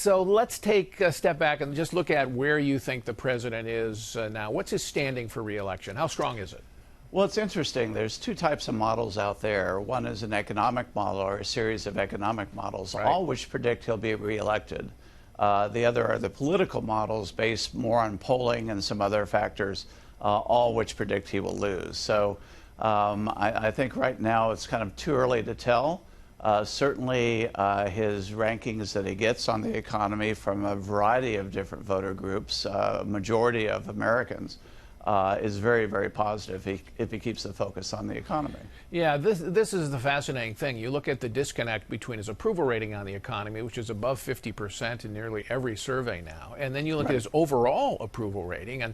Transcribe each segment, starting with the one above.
So let's take a step back and just look at where you think the president is now. What's his standing for re-election? How strong is it? Well, it's interesting. There's two types of models out there. One is an economic model, or a series of economic models, Right. all which predict he'll be reelected. The other are the political models based more on polling and some other factors, all which predict he will lose. So I think right now it's kind of too early to tell. Certainly his rankings that he gets on the economy from a variety of different voter groups, majority of Americans, is very, very positive if he keeps the focus on the economy. Yeah, this is the fascinating thing. You look at the disconnect between his approval rating on the economy, which is above 50% in nearly every survey now, and then you look at his overall approval rating, and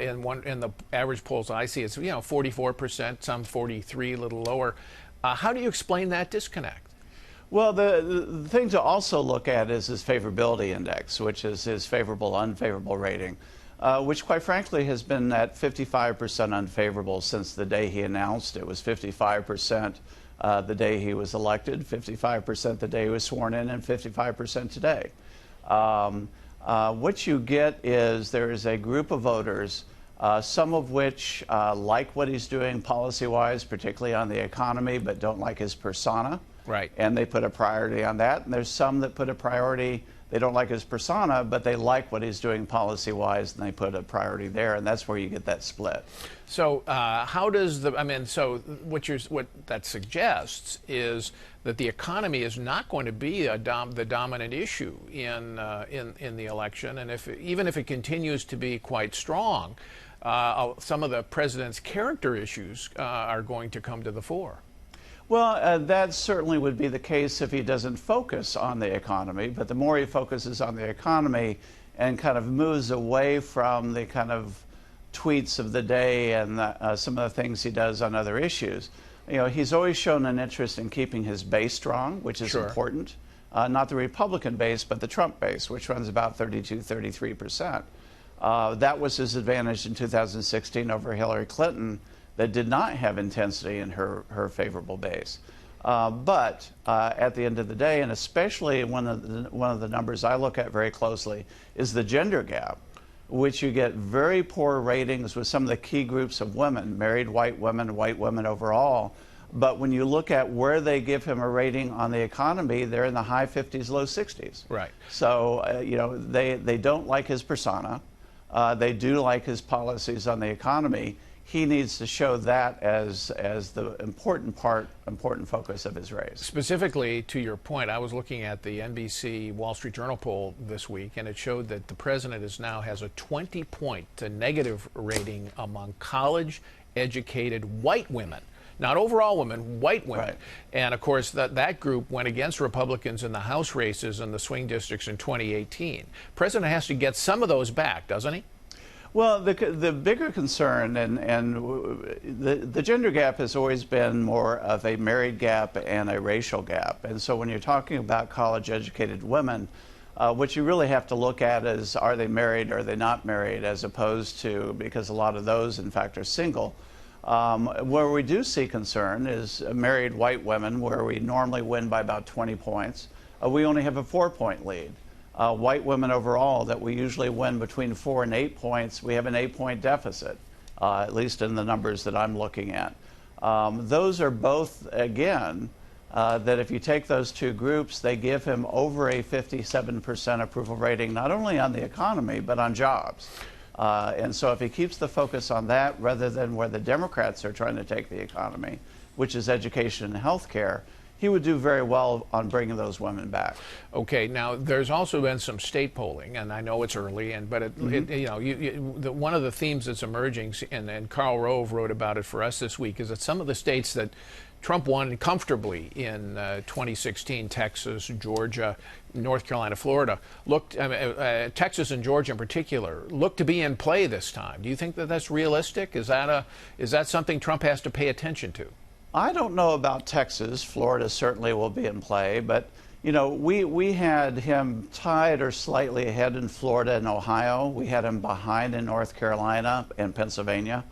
in the average polls I see, it's 44%, some 43%, a little lower. How do you explain that disconnect? Well, the thing to also look at is his favorability index, which is his favorable, unfavorable rating, which quite frankly has been at 55% unfavorable since the day he announced. It was 55% the day he was elected, 55% the day he was sworn in, and 55% today. What you get is there is a group of voters, some of which like what he's doing policy-wise, particularly on the economy, but don't like his persona. Right. And they put a priority on that. And there's some that put a priority, they don't like his persona, but they like what he's doing policy-wise, and they put a priority there. And that's where you get that split. So how does so what that suggests is that the economy is not going to be the dominant issue in the election. And even if it continues to be quite strong, some of the president's character issues are going to come to the fore. Well, that certainly would be the case if he doesn't focus on the economy. But the more he focuses on the economy and kind of moves away from the kind of tweets of the day and some of the things he does on other issues, he's always shown an interest in keeping his base strong, which is important. Not the Republican base, but the Trump base, which runs about 32–33%. That was his advantage in 2016 over Hillary Clinton, that did not have intensity in her favorable base. But at the end of the day, and especially one of the numbers I look at very closely, is the gender gap, which you get very poor ratings with some of the key groups of women, married white women overall. But when you look at where they give him a rating on the economy, they're in the high 50s, low 60s. Right. So, they don't like his persona. They do like his policies on the economy. He needs to show that as the important focus of his race. Specifically, to your point, I was looking at the NBC Wall Street Journal poll this week, and it showed that the president has a 20-point negative rating among college-educated white women. Not overall women, white women. Right. And, of course, that group went against Republicans in the House races and the swing districts in 2018. The president has to get some of those back, doesn't he? Well, the bigger concern, and the gender gap has always been more of a married gap and a racial gap. And so when you're talking about college-educated women, what you really have to look at is, are they married, are they not married, as opposed to, because a lot of those, in fact, are single. Where we do see concern is married white women, where we normally win by about 20 points. We only have a 4-point lead. White women overall, that we usually win between 4 and 8 points, we have an 8-point deficit, at least in the numbers that I'm looking at. Those are both, again, that if you take those two groups, they give him over a 57% approval rating, not only on the economy, but on jobs. And so if he keeps the focus on that rather than where the Democrats are trying to take the economy, which is education and health care, he would do very well on bringing those women back. Okay, now there's also been some state polling, and I know it's early, but one of the themes that's emerging, and Karl Rove wrote about it for us this week, is that some of the states that Trump won comfortably in 2016, Texas, Georgia, North Carolina, Florida, Texas and Georgia in particular, look to be in play this time. Do you think that that's realistic? Is that something Trump has to pay attention to? I don't know about Texas. Florida certainly will be in play, but we had him tied or slightly ahead in Florida and Ohio. We had him behind in North Carolina and Pennsylvania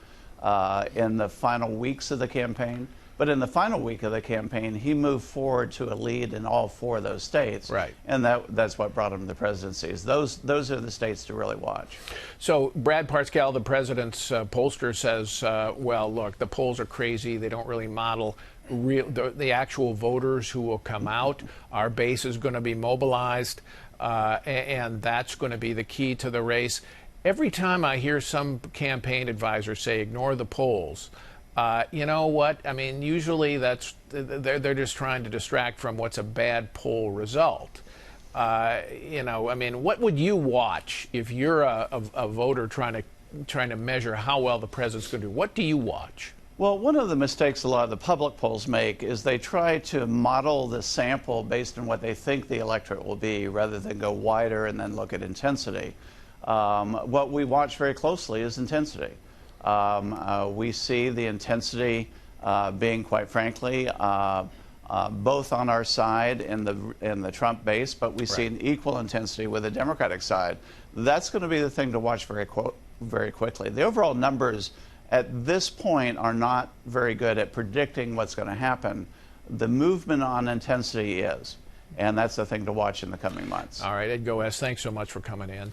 in the final weeks of the campaign. But in the final week of the campaign, he moved forward to a lead in all 4 of those states. Right. And that's what brought him the presidencies. Those are the states to really watch. So Brad Parscale, the president's pollster, says, well, look, the polls are crazy. They don't really model the actual voters who will come out. Our base is going to be mobilized, and that's going to be the key to the race. Every time I hear some campaign advisor say, ignore the polls, you know what? I mean, usually they're just trying to distract from what's a bad poll result. You know, I mean, what would you watch if you're a voter trying to measure how well the president's going to do? What do you watch? Well, one of the mistakes a lot of the public polls make is they try to model the sample based on what they think the electorate will be rather than go wider and then look at intensity. What we watch very closely is intensity. We see the intensity being, quite frankly, both on our side in the Trump base, but we see an equal intensity with the Democratic side. That's going to be the thing to watch very quickly. The overall numbers at this point are not very good at predicting what's going to happen. The movement on intensity is, and that's the thing to watch in the coming months. All right, Ed Goeas, thanks so much for coming in.